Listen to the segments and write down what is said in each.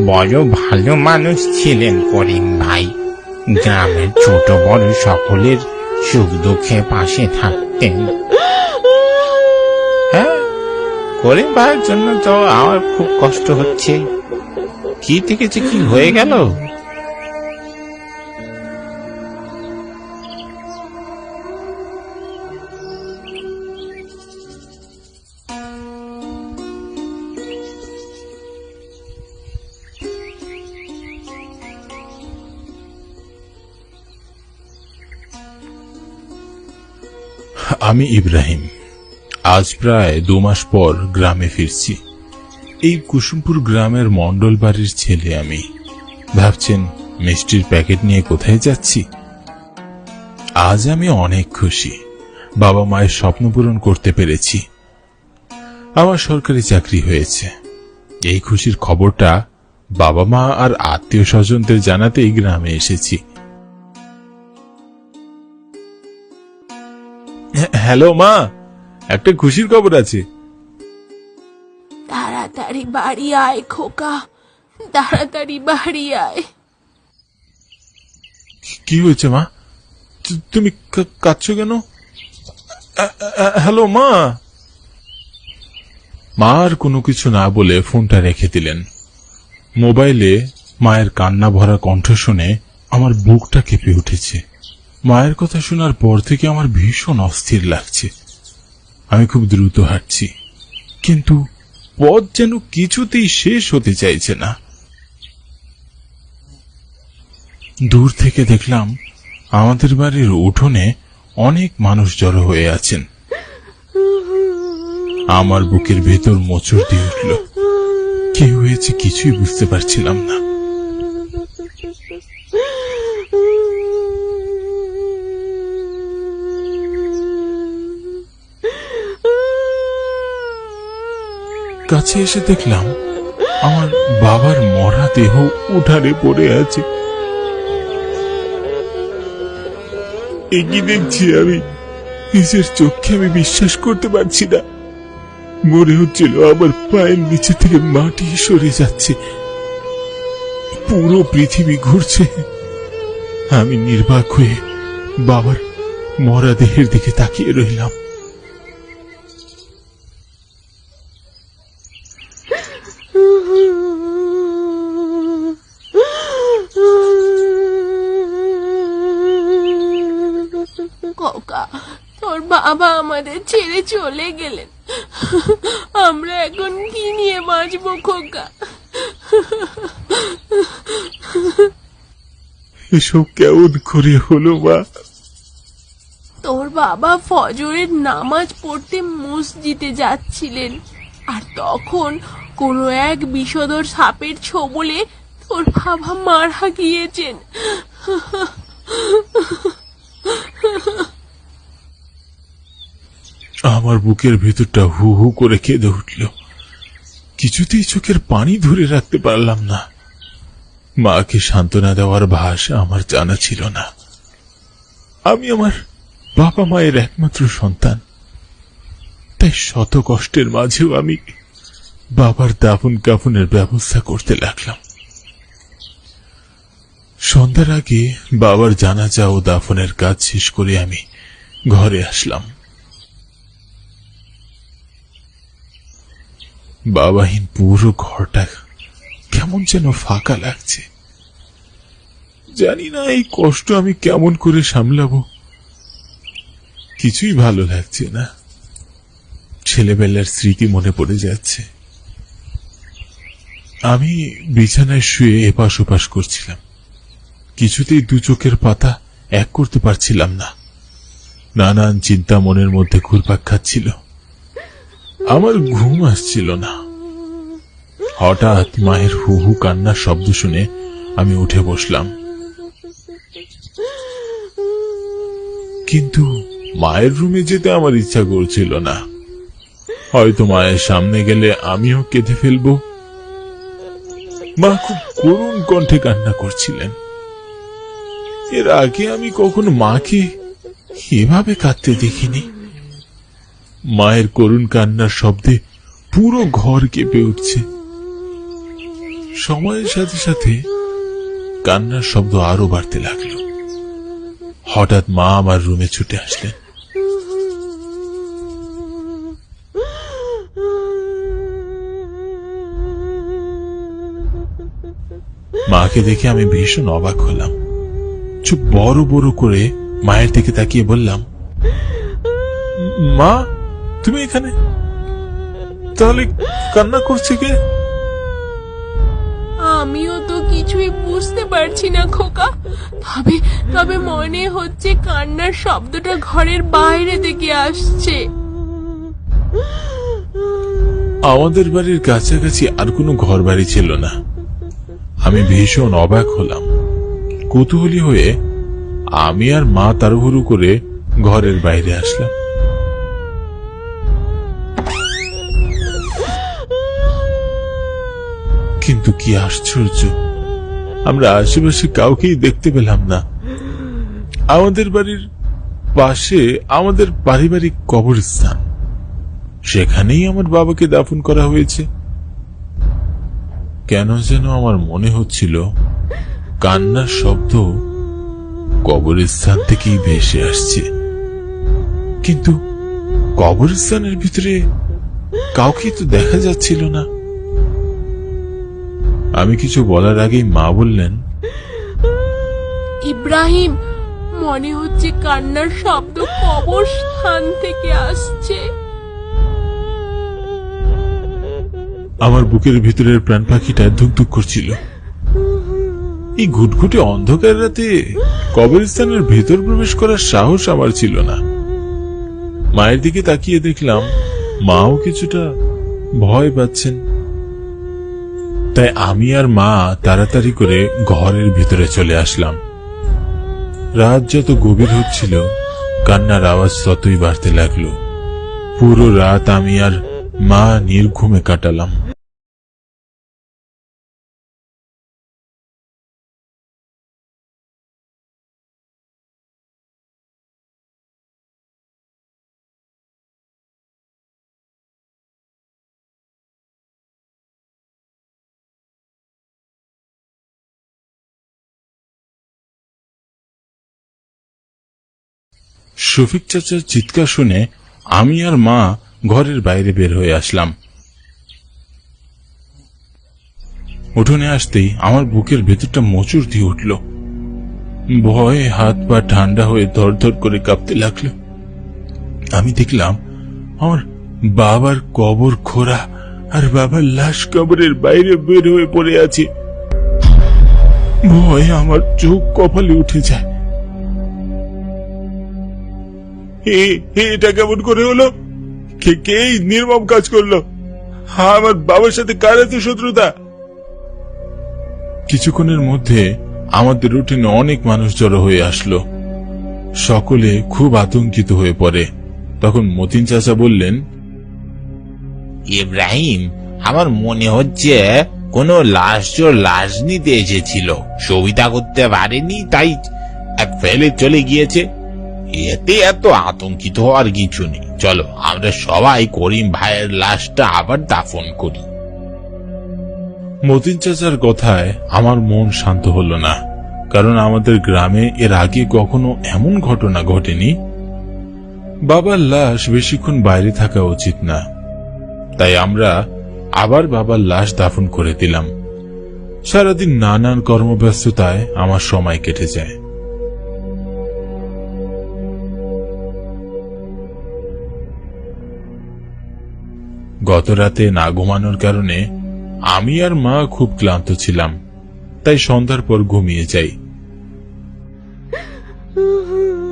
বড় ভালো মানুষ ছিলেন করিম ভাই। গ্রামের ছোট বড় সকলের সুখ দুঃখে পাশে থাকতেন। হ্যাঁ, করিম ভাইয়ের জন্য তো আমার খুব কষ্ট হচ্ছে। কি থেকে যে কি হয়ে গেল। আমি ইব্রাহিম। আজ প্রায় 2 মাস পর গ্রামে ফিরছি। এই কুসুমপুর গ্রামের মন্ডল বাড়ির ছেলে আমি। ভাবছেন মিষ্টির প্যাকেট নিয়ে কোথায় যাচ্ছি? আজ আমি অনেক খুশি। বাবা মায়ের স্বপ্ন পূরণ করতে পেরেছি। আমার সরকারি চাকরি হয়েছে। এই খুশির খবরটা বাবা মা আর আত্মীয় স্বজনদের জানাতেই গ্রামে এসেছি। হ্যালো মা, একটা খুশির খবর আছে। তাড়াতাড়ি বাড়ি আয় খোকা, তাড়াতাড়ি বাড়ি আয়। কি হয়েছে মা? তুমি কাঁদছো কেন? হ্যালো মা। মা আর কোনো কিছু না বলে ফোনটা রেখে দিলেন। মোবাইলে মায়ের কান্না ভরা কণ্ঠ শুনে আমার বুকটা কেঁপে উঠেছে। মায়ের কথা শোনার পর থেকে আমার ভীষণ অস্থির লাগছে। আমি খুব দ্রুত হাঁটছি, কিন্তু পথ যেন কিছুতেই শেষ হতে চাইছে না। দূর থেকে দেখলাম আমাদের বাড়ির উঠোনে অনেক মানুষ জড়ো হয়ে আছেন। আমার বুকের ভেতর মোচড় দিয়ে উঠল। কি হয়েছে কিছুই বুঝতে পারছিলাম না। কাছে এসে দেখলাম আমার বাবার মরা দেহ উঠানে পড়ে আছে। এগিয়ে দেখছি আমি, নিজের চোখে আমি বিশ্বাস করতে পারছি না। মনে হচ্ছিল আমার পায়ের নিচে থেকে মাটি সরে যাচ্ছে, পুরো পৃথিবী ঘুরছে। আমি নির্বাক হয়ে বাবার মরা দেহের দিকে তাকিয়ে রইলাম। খোকা, তোর বাবা আমাদের ছেড়ে চলে গেলেন। আমরা এখন কি নিয়ে বাঁচবো খোকা? এসব কেমন করে হলো মা? তোর বাবা ফজরের নামাজ পড়তে মসজিদে যাচ্ছিলেন, আর তখন কোনো এক বিষধর সাপের ছোবলে তোর বাবা মারা গিয়েছেন। আমার বুকের ভেতরটা হু হু করে কেঁদে উঠল। কিছুতেই চোখের পানি ধরে রাখতে পারলাম না। মাকে সান্ত্বনা দেওয়ার ভাষা আমার জানা ছিল না। আমি আমার বাবা মায়ের একমাত্র সন্তান, তাই শত কষ্টের মাঝেও আমি বাবার দাফন কাফনের ব্যবস্থা করতে লাগলাম। সন্ধ্যার আগে বাবার জানাজা ও দাফনের কাজ শেষ করে আমি ঘরে আসলাম। বাবাহীন পুরো ঘরটা কেমন যেন ফাঁকা লাগছে। জানি না এই কষ্ট আমি কেমন করে সামলাবো। কিছুই ভালো লাগছে না। ছেলেবেলার স্মৃতি মনে পড়ে যাচ্ছে। আমি বিছানায় শুয়ে এপাশ ওপাশ করছিলাম। কিছুতেই দু চোখের পাতা এক করতে পারছিলাম না। নানান চিন্তা মনের মধ্যে ঘুরপাক খাচ্ছিল। আমার ঘুম আসছিল না। হঠাৎ মায়ের হু হু কান্নার শব্দ শুনে আমি উঠে বসলাম, কিন্তু মায়ের রুমে যেতে আমার ইচ্ছা করছিল না। হয়তো মায়ের সামনে গেলে আমিও কেঁদে ফেলবো। মা খুব করুণ কণ্ঠে কান্না করছিলেন। এর আগে আমি কখনো মাকে এভাবে কাঁদতে দেখিনি। মায়ের করুণ কান্নার শব্দে পুরো ঘর কেঁপে উঠছে। সময়ের সাথে সাথে কান্নার শব্দ আরো বাড়তে লাগলো। হঠাৎ মা আমার রুমে ছুটে আসলেন। মাকে দেখে আমি ভীষণ অবাক হলাম। চুপ বড় বড় করে মায়ের দিকে তাকিয়ে বললাম, মা তুমি এখানে? তাহলে কান্না করছে কে? আমিও তো কিছুই বুঝতে পারছি না খোকা। তবে তবে মনে হচ্ছে কান্নার শব্দটা ঘরের বাইরে থেকে আসছে। আমাদের বাড়ির কাছাকাছি আর কোনো ঘর বাড়ি ছিল না। আমি ভীষণ অবাক হলাম। কৌতূহলী হয়ে আমি আর মা তাড়াহুড়ো করে ঘরের বাইরে আসলাম। কিন্তু কি আশ্চর্য, আমরা আশেপাশে কাউকেই দেখতে পেলাম না। আমাদের বাড়ির পাশে আমাদের পারিবারিক কবরস্থান, সেখানেই আমার বাবাকে দাফন করা হয়েছে। কেন যেন আমার মনে হচ্ছিল কান্নার শব্দ কবরস্থান থেকেই ভেসে আসছে, কিন্তু কবরস্থানের ভিতরে কাউকে তো দেখা যাচ্ছিল না। আমি কিছু বলার আগেই মা বললেন, ইব্রাহিম, মনে হচ্ছে কান্নার শব্দ কবরস্থান থেকে আসছে। আমার বুকের ভিতরের প্রাণ পাখিটা ধুকধুক করছিল। এই ঘুটঘুটে অন্ধকার রাতে কবরস্থানের ভেতর প্রবেশ করার সাহস আমার ছিল না। মায়ের দিকে তাকিয়ে দেখলাম মাও কিছুটা ভয় পাচ্ছেন। তাই আমি আর মা তাড়াতাড়ি করে ঘরের ভিতরে চলে আসলাম। রাত যত গভীর হচ্ছিল, কান্নার আওয়াজ ততই বাড়তে লাগলো। পুরো রাত আমি আর মা নির্ঘুমে কাটালাম। শফিক চাচার চিৎকার শুনে আমি আর মা ঘরের বাইরে বের হয়ে আসলাম। উঠোনে আসতেই আমার বুকের ভেতরটা মোচড় দিয়ে উঠল। ভয়ে হাত পা ঠান্ডা হয়ে ধরধর করে কাঁপতে লাগলো। আমি দেখলাম আমার বাবার কবর খোঁড়া আর বাবার লাশ কবরের বাইরে বের হয়ে পড়ে আছে। ভয়ে আমার চোখ কপালে উঠে যায়। এটা কেমন করে হলো? কে এই নির্মম কাজ করলো? আমার বাবার সাথে কার এত শত্রুতা? কিছুক্ষণের মধ্যে আমাদের রুটিনে অনেক মানুষ জড়ো হয়ে আসলো। সকলে খুব আতঙ্কিত হয়ে পড়ে। তখন মতিন চাচা বললেন, ইব্রাহিম, আমার মনে হচ্ছে কোনো লাশ নিতে এসেছিল, সুবিধা করতে পারেনি, তাই ফেলে চলে গিয়েছে। এতে এত আতঙ্কিত হওয়ার কিছু নেই। চলো আমরা সবাই করিম ভাইয়ের লাশটা আবার দাফন করি। মতিন চাচার কথায় আমার মন শান্ত হলো না, কারণ আমাদের গ্রামে এর আগে কখনো এমন ঘটনা ঘটেনি। বাবার লাশ বেশিক্ষণ বাইরে থাকা উচিত না, তাই আমরা আবার বাবার লাশ দাফন করে দিলাম। সারাদিন নানান কর্মব্যস্ততায় আমার সময় কেটে যায়। গত রাতে না ঘুমানোর কারণে আমি আর মা খুব ক্লান্ত ছিলাম, তাই সন্ধ্যার পর ঘুমিয়ে যাই।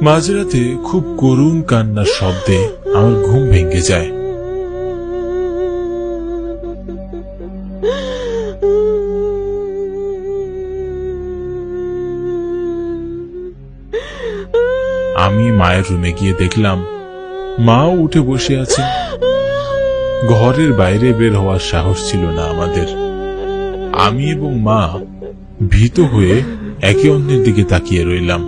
মাঝরাতে খুব করুণ কান্নার শব্দে আমার ঘুম ভেঙে যায়। আমি মায়ের রুমে গিয়ে দেখলাম মাও উঠে বসে আছেন। ঘরের বাইরে বের হওয়ার সাহস ছিল না আমাদের। আমি এবং মা ভীত হয়ে একে অন্যের দিকে তাকিয়ে রইলাম।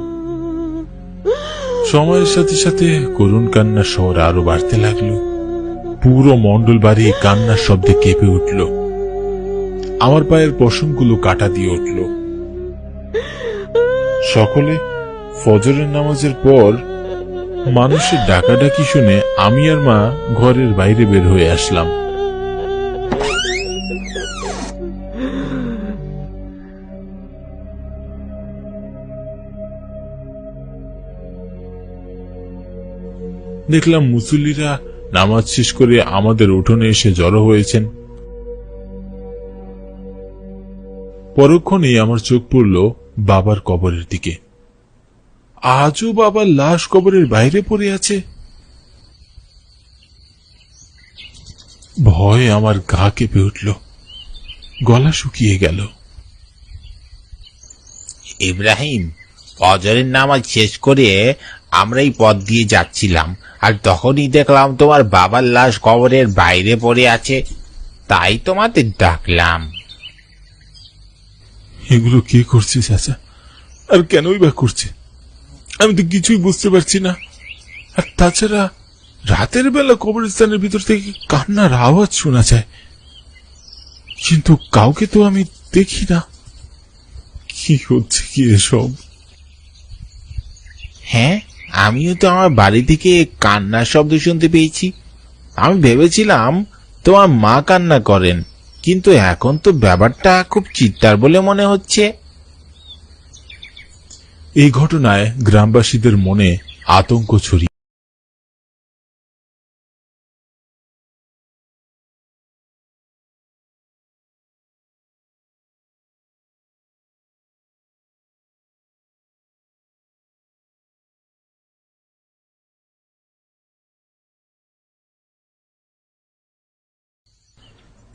সময়ের সাথে সাথে করুণ কান্নার স্বর আরো বাড়তে লাগলো। পুরো মন্ডল বাড়ি কান্নার শব্দে কেঁপে উঠল। আমার পায়ের পশমগুলো কাটা দিয়ে উঠল। সকলে ফজরের নামাজের পর মানুষের ডাকাডাকি শুনে আমি আর মা ঘরের বাইরে বের হয়ে আসলাম। দেখলাম মুসল্লিরা নামাজ শেষ করে আমাদের উঠোনে এসে জড়ো হয়েছেন। পরক্ষণেই আমার চোখ পড়ল বাবার কবরের দিকে। আজও বাবার লাশ কবরের বাইরে পড়ে আছে। ভয়ে আমার গা কেঁপে উঠল, গলা শুকিয়ে গেল। ইব্রাহিম, ফজরের নামাজ শেষ করে আমরা এই পথ দিয়ে যাচ্ছিলাম, আর তখনই দেখলাম তোমার বাবার লাশ কবরের বাইরে পড়ে আছে, তাই তোমাদের ডাকলাম। এগুলো কে করছে চাচা, আর কেনই বা করছে? আমি তো কিছুই বুঝতে পারছি না। আর তাছাড়া রাতের বেলা কবরস্থানের ভিতর থেকে কান্নার আওয়াজ শোনা যায়, কিন্তু কাউকে তো আমি দেখি না। কি হচ্ছে কি এসব? হ্যাঁ, আমিও তো আমার বাড়ি থেকে কান্নার শব্দ শুনতে পেয়েছি। আমি ভেবেছিলাম তোমার মা কান্না করেন, কিন্তু এখন তো ব্যাপারটা খুব চিৎকার বলে মনে হচ্ছে। এই ঘটনায় গ্রামবাসীদের মনে আতঙ্ক ছড়িয়ে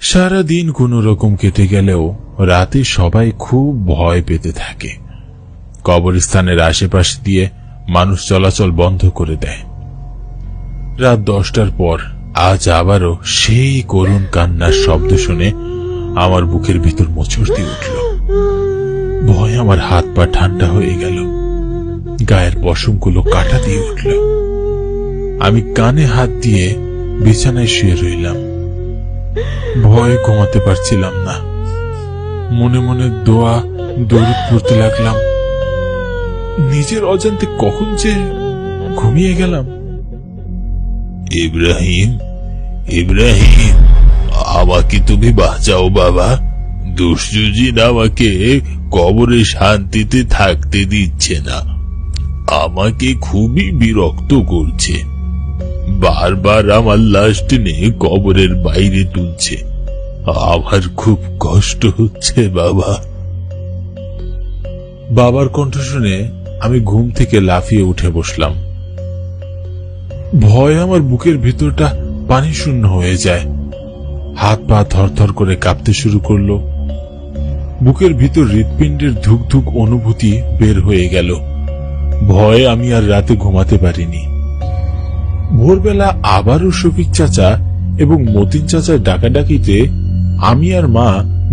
সারাদিন কোনো রকম কেটে গেলেও রাতে সবাই খুব ভয় পেতে থাকে। কবরস্থানের আশেপাশে দিয়ে মানুষ চলাচল বন্ধ করে দেয়। রাত 10টার পর আজ আবারও সেই করুণ কান্নার শব্দ শুনে আমার বুকের ভিতর মোচড় দিয়ে উঠল। ভয় আমার হাত পা ঠান্ডা হয়ে গেল, গায়ের পশমগুলো কাটা দিয়ে উঠল। আমি কানে হাত দিয়ে বিছানায় শুয়ে রইলাম। ভয়ে ঘুমাতে পারছিলাম না। মনে মনে দোয়া দরুদ পড়তে লাগলাম। নিজের অজান্তে কখন যে ঘুমিয়ে গেলাম। ইব্রাহিম, ইব্রাহিম, আমাকে তুমি বাঁচাও বাবা। দুষ্টজিন আমাকে কবরে শান্তিতে থাকতে দিচ্ছে না, আমাকে খুবই বিরক্ত করছে। বারবার আমার লাশ টেনে কবরের বাইরে তুলছে, আমার খুব কষ্ট হচ্ছে বাবা। বাবার কণ্ঠ শুনে আমি ঘুম থেকে লাফিয়ে উঠে বসলাম। ভয় আমার বুকের ভিতরটা পানি শূন্য হয়ে যায়। হাত পা থরথর করে কাঁপতে শুরু করলো। বুকের ভিতর হৃৎপিণ্ডের ধুক ধুক অনুভূতি বের হয়ে গেল। ভয়ে আমি আর রাতে ঘুমাতে পারিনি। ভোরবেলা আবারও শফিক চাচা এবং মতিন চাচার ডাকাডাকিতে আমি আর মা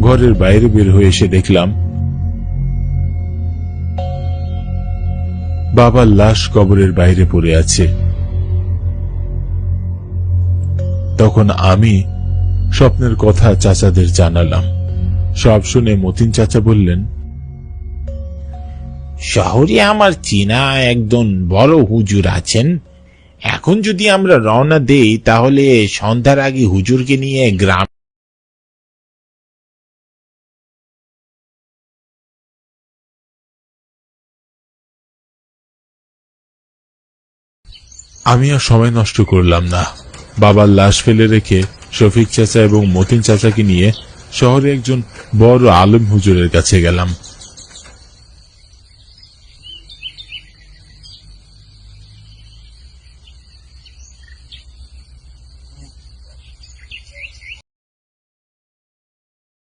ঘরের বাইরে বের হয়ে এসে দেখলাম বাবার লাশ কবরের বাইরে পড়ে আছে। তখন আমি স্বপ্নের কথা চাচাদের জানালাম। সব শুনে মতিন চাচা বললেন, শহরে আমার চেনা একজন বড় হুজুর আছেন। এখন যদি আমরা রওনা দেই তাহলে সন্ধ্যার আগে হুজুরকে নিয়ে গ্রাম। আমি আর সময় নষ্ট করলাম না। বাবার লাশ ফেলে রেখে শফিক চাচা এবং মতিন চাচাকে নিয়ে শহরে একজন বড় আলেম হুজুরের কাছে গেলাম।